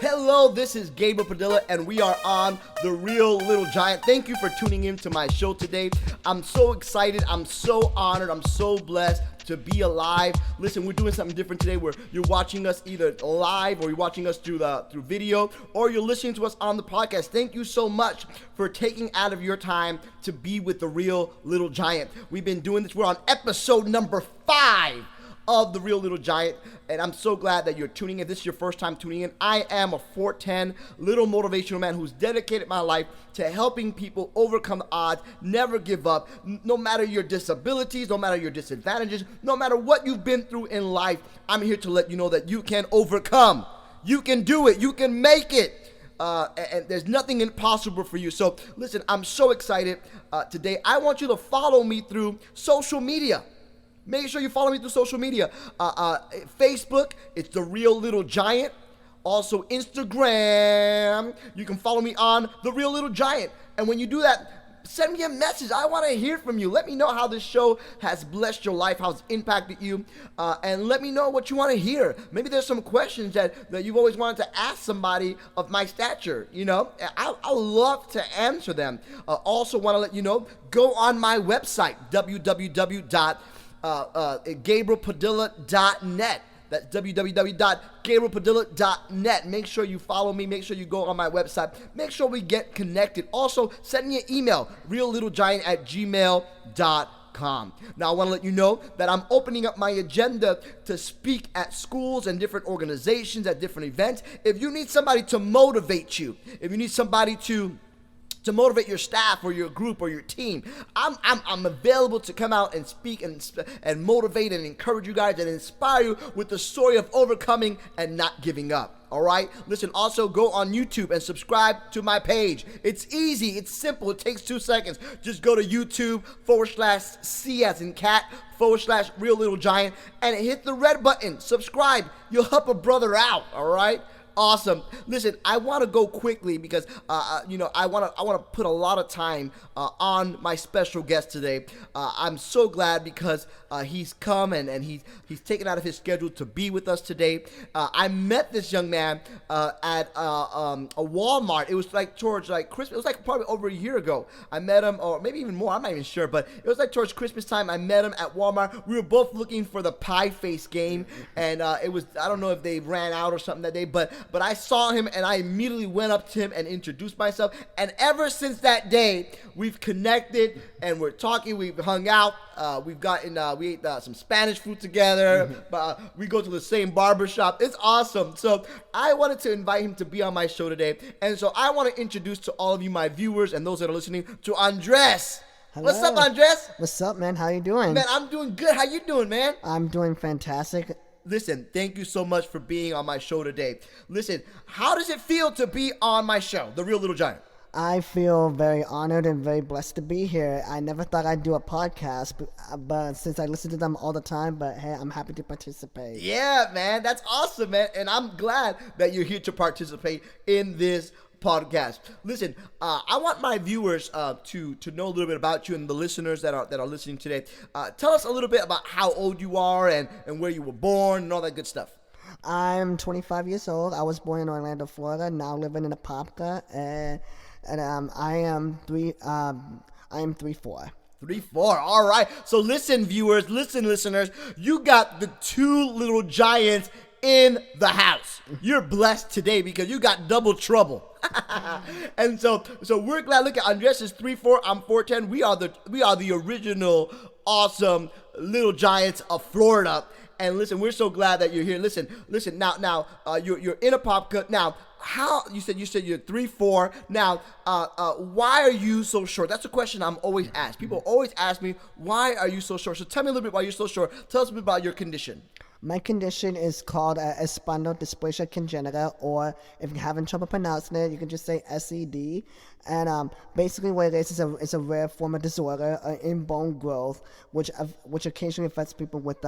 Hello, this is Gabriel Padilla, and we are on The Real Little Giant. Thank you for tuning in to my show today. I'm so excited. I'm so honored. I'm so blessed to be alive. Listen, we're doing something different today where you're watching us either live or you're watching us through video or you're listening to us on the podcast. Thank you so much for taking out of your time to be with The Real Little Giant. We've been doing this. We're on episode number 5 of The Real Little Giant, and I'm so glad that you're tuning in. If this is your first time tuning in, I am a 4'10" little motivational man who's dedicated my life to helping people overcome the odds, never give up, no matter your disabilities, no matter your disadvantages, no matter what you've been through in life. I'm here to let you know that you can overcome. You can do it. You can make it. And there's nothing impossible for you. So listen, I'm so excited today. I want you to follow me through social media. Make sure you follow me through social media. Facebook, it's The Real Little Giant. Also Instagram, you can follow me on The Real Little Giant. And when you do that, send me a message. I want to hear from you. Let me know how this show has blessed your life, how it's impacted you, and let me know what you want to hear. Maybe there's some questions that you've always wanted to ask somebody of my stature. You know, I love to answer them. Also want to let you know, go on my website, Gabriel-aka.net. That's www.gabrielpadilla.net. Make sure you follow me. Make sure you go on my website. Make sure we get connected. Also, send me an email, reallittlegiant@gmail.com. Now, I want to let you know that I'm opening up my agenda to speak at schools and different organizations, at different events. If you need somebody to motivate you, if you need somebody to motivate your staff or your group or your team, I'm available to come out and speak and motivate and encourage you guys and inspire you with the story of overcoming and not giving up. All right? Listen, also go on YouTube and subscribe to my page. It's easy. It's simple. It takes 2 seconds. Just go to YouTube/C as in cat /Real Little Giant and hit the red button. Subscribe. You'll help a brother out. All right? Awesome. Listen, I want to go quickly because, I want to put a lot of time on my special guest today. I'm so glad because he's come and he's taken out of his schedule to be with us today. I met this young man at a Walmart. It was like towards Christmas. It was like probably over a year ago. I met him, or maybe even more. I'm not even sure, but it was like towards Christmas time. I met him at Walmart. We were both looking for the Pie Face game, and it was, I don't know if they ran out or something that day, but I saw him and I immediately went up to him and introduced myself. And ever since that day, we've connected and we're talking. We've hung out. We ate some Spanish food together. We go to the same barbershop. It's awesome. So I wanted to invite him to be on my show today. And so I want to introduce to all of you, my viewers and those that are listening, to Andres. Hello. What's up, Andres? What's up, man? How you doing? Man, I'm doing good. How you doing, man? I'm doing fantastic. Listen, thank you so much for being on my show today. Listen, how does it feel to be on my show, The Real Little Giant? I feel very honored and very blessed to be here. I never thought I'd do a podcast, but since I listen to them all the time, but hey, I'm happy to participate. Yeah, man, that's awesome, man. And I'm glad that you're here to participate in this podcast. Listen, I want my viewers to know a little bit about you and the listeners that are listening today. Tell us a little bit about how old you are and where you were born and all that good stuff. I'm 25 years old. I was born in Orlando, Florida. Now living in Apopka, and I am 3'4". 3'4". All right. So listen, viewers, listen, listeners. You got the two little giants in the house. You're blessed today because you got double trouble. And so we're glad. Look at Andres is 3'4", I'm 4'10". We are the original awesome little giants of Florida. And listen, we're so glad that you're here. Listen. Now, you're in Apopka. Now, how you said you're 3'4". Now, why are you so short? That's a question I'm always asked. People always ask me, why are you so short? So tell me a little bit why you're so short. Tell us a bit about your condition. My condition is called spondylodysplasia congenita, or if you're having trouble pronouncing it, you can just say SED. And basically what it is a rare form of disorder in bone growth, which occasionally affects people with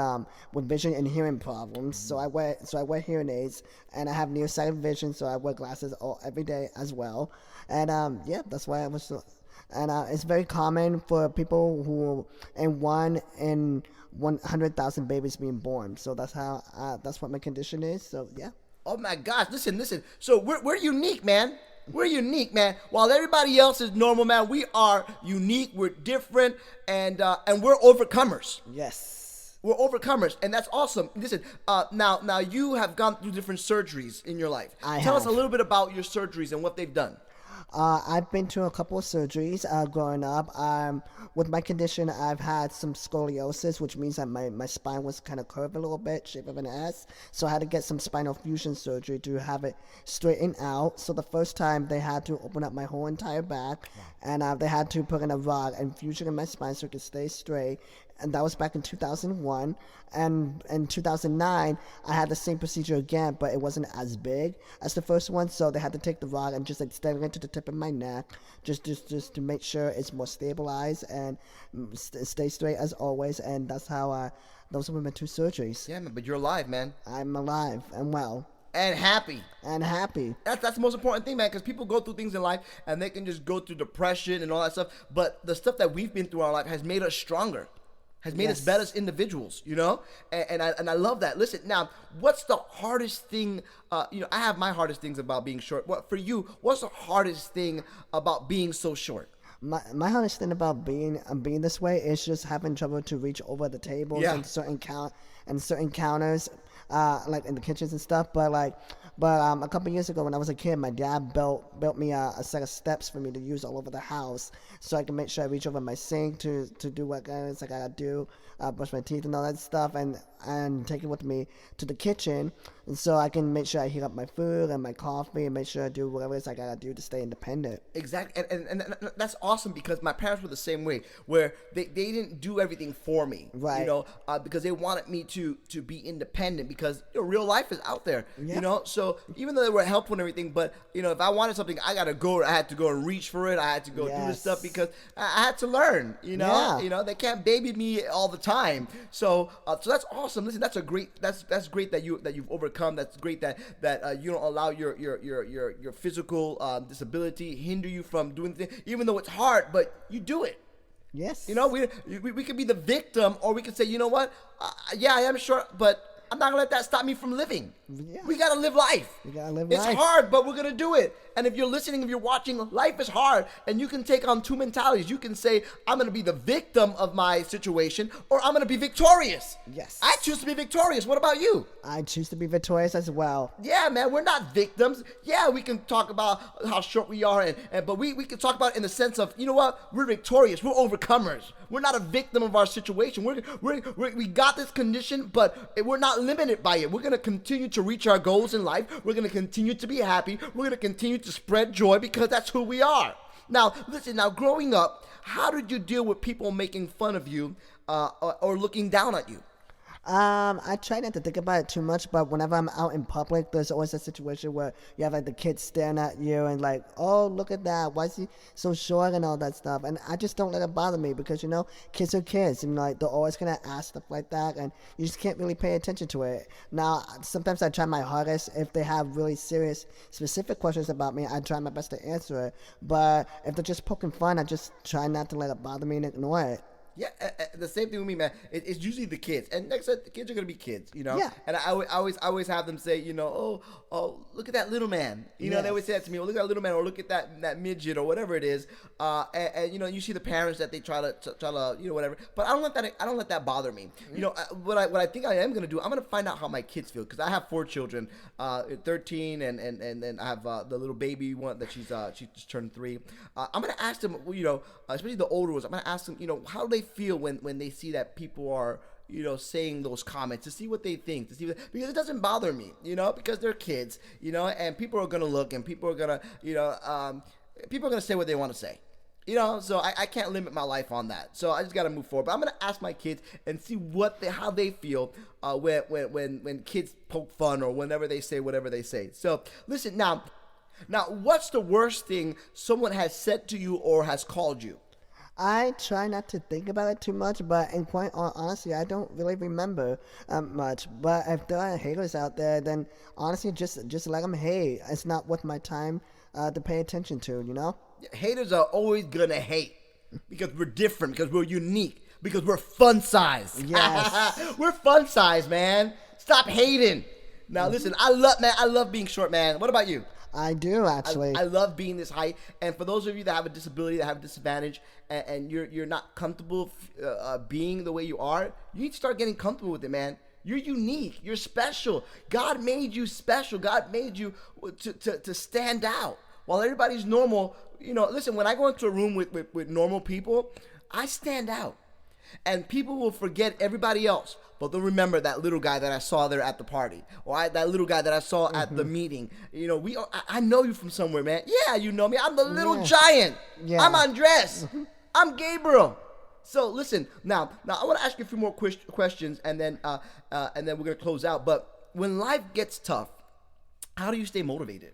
vision and hearing problems. So I wear hearing aids, and I have nearsighted vision, so I wear glasses every day as well. And that's why I was so. And it's very common for people who in 100,000 babies being born. So that's what my condition is. So yeah. Oh my gosh, listen. So we're unique, man. We're unique, man. While everybody else is normal, man, we are unique. We're different, and we're overcomers. Yes. We're overcomers, and that's awesome. Listen, now you have gone through different surgeries in your life. Tell us a little bit about your surgeries and what they've done. I've been to a couple of surgeries growing up. With my condition, I've had some scoliosis, which means that my spine was kind of curved a little bit, shape of an S. So I had to get some spinal fusion surgery to have it straightened out. So the first time they had to open up my whole entire back, and they had to put in a rod and fusion in my spine so it could stay straight. And that was back in 2001. And in 2009, I had the same procedure again, but it wasn't as big as the first one. So they had to take the rod and just extend it to the tip of my neck, just to make sure it's more stabilized and stay straight as always. And that's how those were my two surgeries. Yeah, man, but you're alive, man. I'm alive and well. And happy. That's the most important thing, man, because people go through things in life and they can just go through depression and all that stuff. But the stuff that we've been through in our life has made us stronger. Has made us better as individuals, you know, and I love that. Listen, now, what's the hardest thing? I have my hardest things about being short. What for you? What's the hardest thing about being so short? My hardest thing about being this way is just having trouble to reach over the tables and certain counters, like in the kitchens and stuff. But a couple years ago when I was a kid, my dad built me a set of steps for me to use all over the house, so I can make sure I reach over my sink to do what I gotta do, brush my teeth and all that stuff, and take it with me to the kitchen, and so I can make sure I heat up my food and my coffee and make sure I do whatever it is I gotta do to stay independent. Exactly, and that's awesome because my parents were the same way, where they didn't do everything for me, right? You know, because they wanted me to be independent because real life is out there, you know. So even though they were helpful and everything, but if I wanted something, I had to go and reach for it. I had to go do this stuff because I had to learn, you know. They can't baby me all the time. So that's awesome. Listen, that's great that you've overcome. That's great that you don't allow your physical disability hinder you from doing things, even though it's hard, but you do it. Yes. We could be the victim, or we could say, you know what? I am short, but I'm not gonna let that stop me from living. Yeah. We gotta live life. It's hard, but we're gonna do it. And if you're listening, if you're watching, life is hard, and you can take on two mentalities. You can say, I'm gonna be the victim of my situation, or I'm gonna be victorious. Yes. I choose to be victorious. What about you? I choose to be victorious as well. Yeah, man, we're not victims. Yeah, we can talk about how short we are, but we can talk about it in the sense of, you know what? We're victorious. We're overcomers. We're not a victim of our situation. We got this condition, but we're not limited by it. We're gonna continue to reach our goals in life. We're gonna continue to be happy. We're gonna continue to spread joy because that's who we are. Now, listen. Now, growing up, how did you deal with people making fun of you or looking down at you? I try not to think about it too much, but whenever I'm out in public, there's always a situation where you have like the kids staring at you and like, oh, look at that, why is he so short and all that stuff, and I just don't let it bother me because kids are kids, and like they're always gonna ask stuff like that, and you just can't really pay attention to it. Now, sometimes I try my hardest. If they have really serious, specific questions about me, I try my best to answer it, but if they're just poking fun, I just try not to let it bother me and ignore it. Yeah, the same thing with me, man. It's usually the kids, and like I said, the kids are gonna be kids, Yeah. And I always have them say, oh, look at that little man. They always say that to me. Oh, look at that little man, or look at that midget, or whatever it is. And you see the parents that they try to whatever. But I don't let that bother me. What I think I am gonna do, I'm gonna find out how my kids feel, because I have 4 children, 13, and then I have the little baby one that she just turned 3. I'm gonna ask them, especially the older ones. I'm gonna ask them, how do they feel when they see that people are saying those comments, to see what they think, because it doesn't bother me, because they're kids, and people are gonna look, and people are gonna say what they want to say, so I can't limit my life on that. So I just gotta move forward. But I'm gonna ask my kids and see how they feel when kids poke fun, or whenever they say whatever they say. So listen, now what's the worst thing someone has said to you or has called you? I try not to think about it too much, but in quite honestly, I don't really remember much. But if there are haters out there, then honestly, just let them hate. It's not worth my time to pay attention to, Haters are always gonna hate because we're different, because we're unique, because we're fun size. Yes. We're fun size, man. Stop hating. Now listen, I love being short, man. What about you? I do actually. I love being this height, and for those of you that have a disability, that have a disadvantage, and you're not comfortable being the way you are, you need to start getting comfortable with it, man. You're unique. You're special. God made you special. God made you to stand out. While everybody's normal, listen, when I go into a room with normal people, I stand out. And people will forget everybody else, but they'll remember that little guy that I saw there at the party, or that little guy that I saw at the meeting. I know you from somewhere, man. Yeah, you know me. I'm the little giant. Yeah. I'm Andres. I'm Gabriel. So listen, now I want to ask you a few more questions, and then we're gonna close out. But when life gets tough, how do you stay motivated?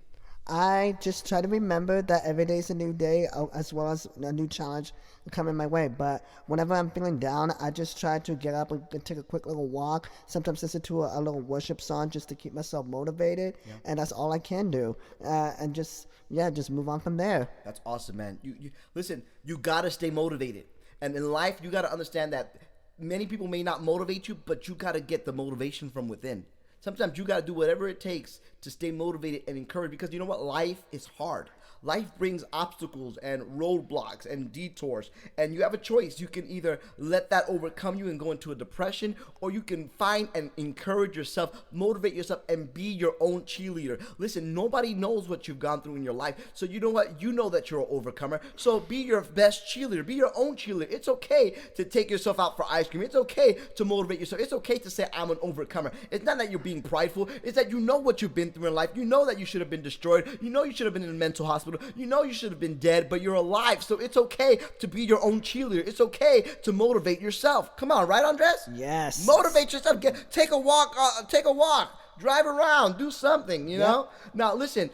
I just try to remember that every day is a new day, as well as a new challenge coming my way. But whenever I'm feeling down, I just try to get up and take a quick little walk. Sometimes listen to a little worship song just to keep myself motivated, and that's all I can do. And just move on from there. That's awesome, man. You listen. You gotta stay motivated, and in life, you gotta understand that many people may not motivate you, but you gotta get the motivation from within. Sometimes you got to do whatever it takes to stay motivated and encouraged, because you know what? Life is hard. Life brings obstacles and roadblocks and detours, and you have a choice. You can either let that overcome you and go into a depression, or you can find and encourage yourself, motivate yourself, and be your own cheerleader. Listen, nobody knows what you've gone through in your life, so you know what? You know that you're an overcomer, so be your best cheerleader. Be your own cheerleader. It's okay to take yourself out for ice cream. It's okay to motivate yourself. It's okay to say, I'm an overcomer. It's not that you're being prideful. It's that you know what you've been through in life. You know that you should have been destroyed. You know you should have been in a mental hospital. You know you should have been dead, but you're alive. So it's okay to be your own cheerleader. It's okay to motivate yourself. Come on, right, Andres? Yes. Motivate yourself. Take a walk. Drive around. Do something. You know. Now listen.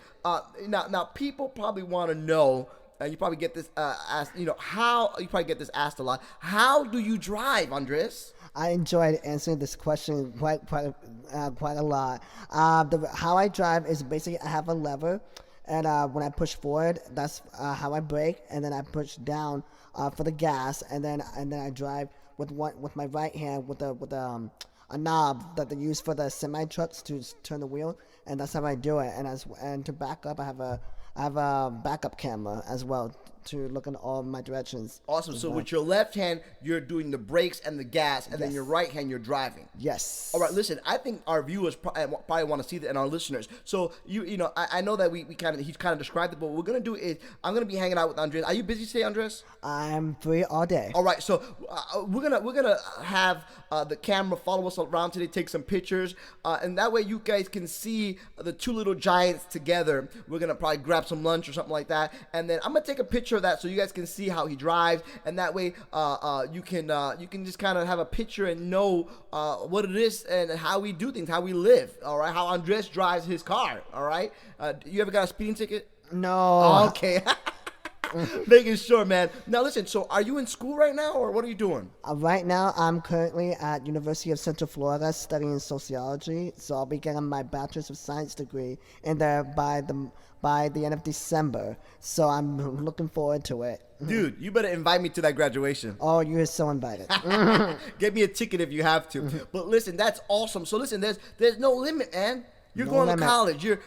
Now people probably want to know. You probably get this asked. How you probably get this asked a lot. How do you drive, Andres? I enjoyed answering this question quite a lot. How I drive is basically I have a lever, and when I push forward, that's how I brake, and then I push down for the gas, and then I drive with my right hand with a knob that they use for the semi trucks to turn the wheel, and that's how I do it. And to back up, I have a backup camera as well to look in all my directions. Awesome. So with your left hand, you're doing the brakes and the gas, and then your right hand, you're driving. Yes. All right. Listen, I think our viewers probably want to see that, and our listeners. So I know that he's kind of described it, but what we're gonna do is I'm gonna be hanging out with Andres. Are you busy today, Andres? I'm free all day. All right. So we're gonna have the camera follow us around today, take some pictures, and that way you guys can see the two little giants together. We're gonna probably grab some lunch or something like that, and then I'm gonna take a picture of that so you guys can see how he drives, and that way you can just kind of have a picture and know what it is and how we do things, how we live. All right, how Andres drives his car. All right, you ever got a speeding ticket? No. Okay. Making sure, man. Now listen, so are you in school right now, or what are you doing? Right now, I'm currently at University of Central Florida studying sociology, so I'll be getting my Bachelor's of Science degree in there by the end of December. So I'm looking forward to it. Dude, you better invite me to that graduation. Oh, you're so invited. Get me a ticket if you have to. But listen, that's awesome. So listen, there's no limit, man. You're going to college. And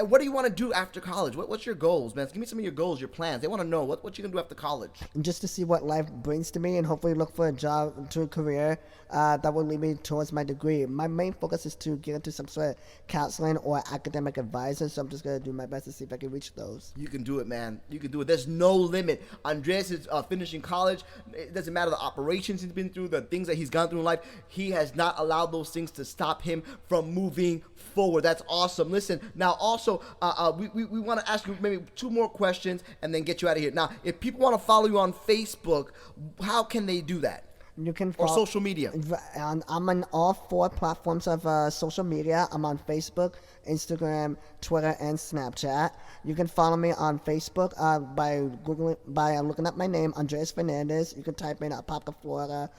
what do you want to do after college? What's your goals, man? Give me some of your goals, your plans. They want to know what you're going to do after college. Just to see what life brings to me, and hopefully look for a job, to a career that will lead me towards my degree. My main focus is to get into some sort of counseling or academic advisor, so I'm just going to do my best to see if I can reach those. You can do it, man. You can do it. There's no limit. Andres is finishing college. It doesn't matter the operations he's been through, the things that he's gone through in life. He has not allowed those things to stop him from moving forward. That's awesome. Listen, now also, we want to ask you maybe two more questions and then get you out of here. Now, if people want to follow you on Facebook, how can they do that? You can or social media. I'm on all 4 platforms of social media. I'm on Facebook, Instagram, Twitter, and Snapchat. You can follow me on Facebook by looking up my name, Andres Fernandez. You can type in Apopka, Florida,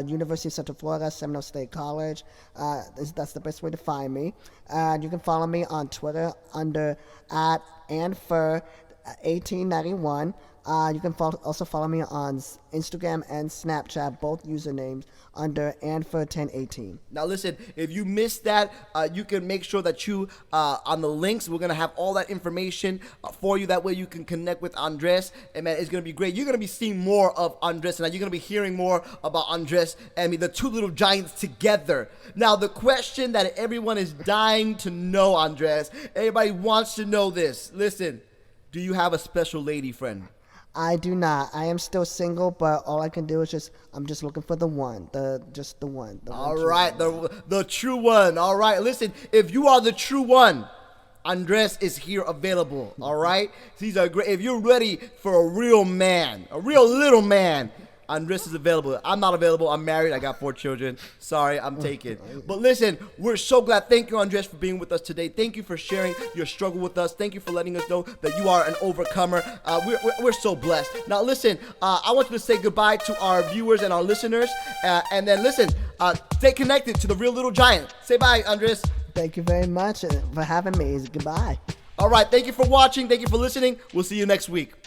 University of Central Florida, Seminole State College. That's the best way to find me. You can follow me on Twitter under @andfur1891. You can also follow me on Instagram and Snapchat, both usernames under Anfer1018. Now listen, if you missed that, you can make sure that you, on the links, we're going to have all that information for you. That way you can connect with Andres. And man, it's going to be great. You're going to be seeing more of Andres, and you're going to be hearing more about Andres and me, the two little giants together. Now, the question that everyone is dying to know, Andres, everybody wants to know this. Listen, do you have a special lady friend? I do not. I am still single, but all I can do is I'm just looking for the one. Just the one. All right, the true one. All right, listen, if you are the true one, Andres is here available. All right, these are great. If you're ready for a real man, a real little man, Andres is available. I'm not available. I'm married. I got 4 children. Sorry, I'm taken. But listen, we're so glad. Thank you, Andres, for being with us today. Thank you for sharing your struggle with us. Thank you for letting us know that you are an overcomer. We're so blessed. Now, listen, I want you to say goodbye to our viewers and our listeners. And then, listen, stay connected to the Real Little Giant. Say bye, Andres. Thank you very much for having me. Goodbye. All right. Thank you for watching. Thank you for listening. We'll see you next week.